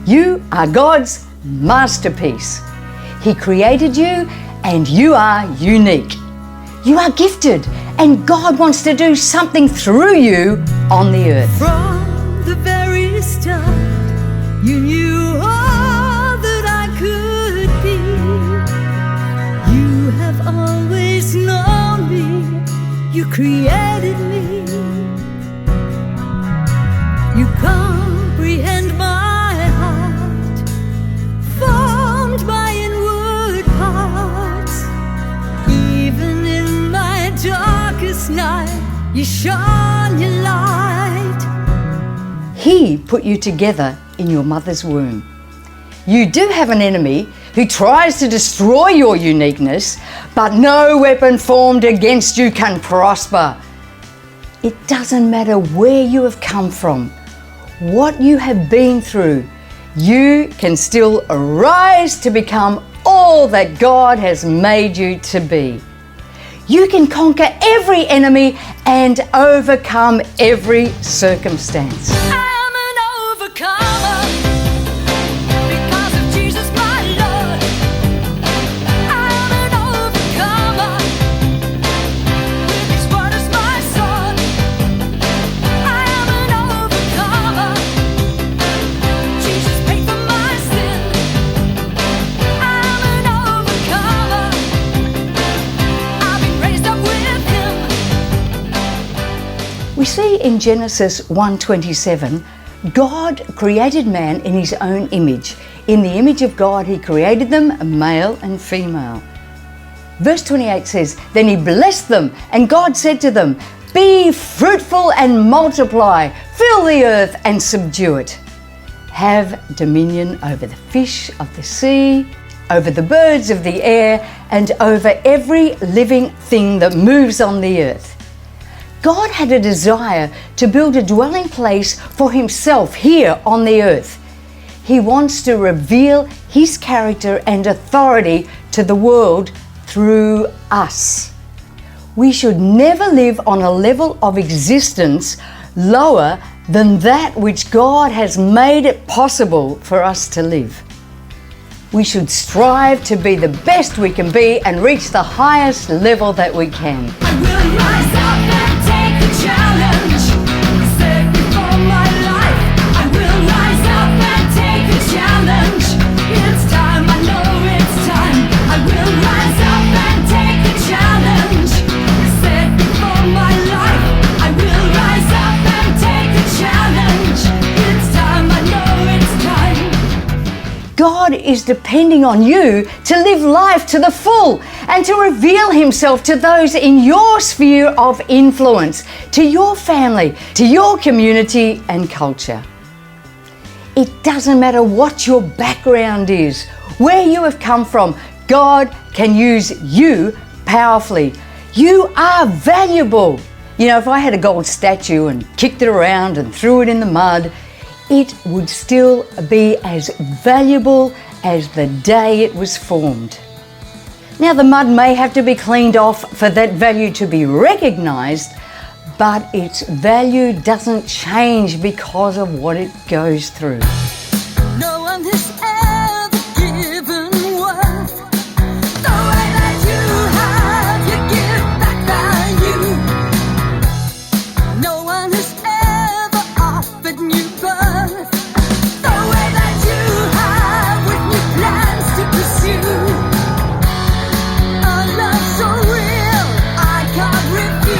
You are God's masterpiece. He created you and you are unique. You are gifted and God wants to do something through you on the earth. From the very start, you knew all that I could be. You have always known me. You created me. You comprehend my heart, formed my inward parts. Even in my darkest night, you shone your light. He put you together in your mother's womb. You do have an enemy who tries to destroy your uniqueness, but no weapon formed against you can prosper. It doesn't matter where you have come from, what you have been through, you can still arise to become all that God has made you to be. You can conquer every enemy and overcome every circumstance. I'm an overcomer because of Jesus my Lord. I'm an overcomer with His word as my sword. I am an overcomer. Jesus paid for my sin. I'm an overcomer. I've been raised up with Him. We see in Genesis 1:27, God created man in His own image. In the image of God He created them, male and female. Verse 28 says, "Then He blessed them, and God said to them, 'Be fruitful and multiply, fill the earth and subdue it. Have dominion over the fish of the sea, over the birds of the air, and over every living thing that moves on the earth.'" God had a desire to build a dwelling place for Himself here on the earth. He wants to reveal His character and authority to the world through us. We should never live on a level of existence lower than that which God has made it possible for us to live. We should strive to be the best we can be and reach the highest level that we can. I will rise up and take the challenge set before my life. I will rise up and take the challenge. It's time, I know it's time. I will rise up and take the challenge set before my life. I will rise up and take the challenge. It's time, I know it's time. God is depending on you to live life to the full and to reveal Himself to those in your sphere of influence, to your family, to your community and culture. It doesn't matter what your background is, where you have come from, God can use you powerfully. You are valuable. You know, if I had a gold statue and kicked it around and threw it in the mud, it would still be as valuable as the day it was formed. Now, the mud may have to be cleaned off for that value to be recognized, but its value doesn't change because of what it goes through. No one has ever given worth the way that you have. You give back value. No one has ever offered new birth the way that you have, with new plans to pursue. A love so real I can't refuse.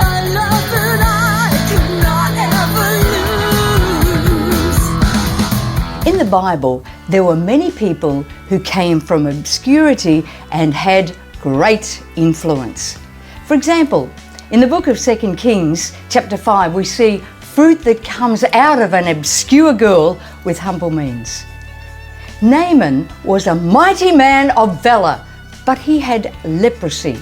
A love that I could not ever lose. In the Bible, there were many people who came from obscurity and had great influence. For example, in the book of 2 Kings, chapter 5, we see fruit that comes out of an obscure girl with humble means. Naaman was a mighty man of valor, but he had leprosy.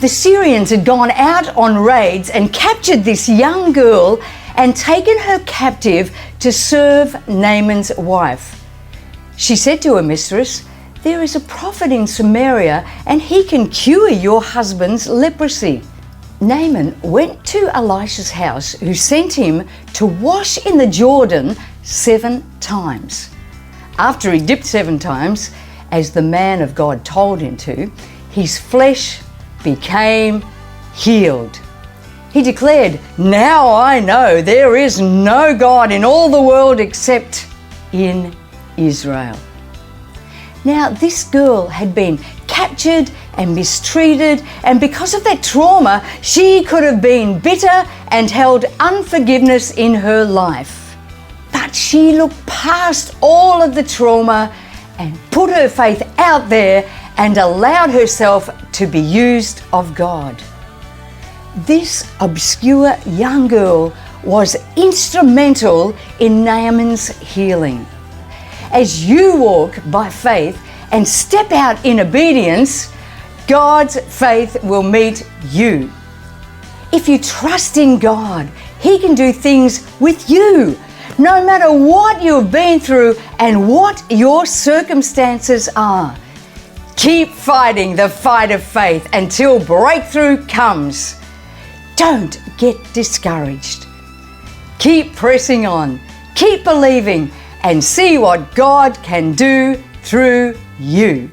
The Syrians had gone out on raids and captured this young girl and taken her captive to serve Naaman's wife. She said to her mistress, "There is a prophet in Samaria and he can cure your husband's leprosy." Naaman went to Elisha's house, who sent him to wash in the Jordan 7 times. After he dipped 7 times, as the man of God told him to, his flesh became healed. He declared, "Now I know there is no God in all the world except in Israel." Now, this girl had been captured and mistreated, and because of that trauma, she could have been bitter and held unforgiveness in her life. But she looked past all of the trauma and put her faith out there and allowed herself to be used of God. This obscure young girl was instrumental in Naaman's healing. As you walk by faith and step out in obedience, God's faith will meet you. If you trust in God, He can do things with you, no matter what you've been through and what your circumstances are. Keep fighting the fight of faith until breakthrough comes. Don't get discouraged. Keep pressing on, keep believing, and see what God can do through you.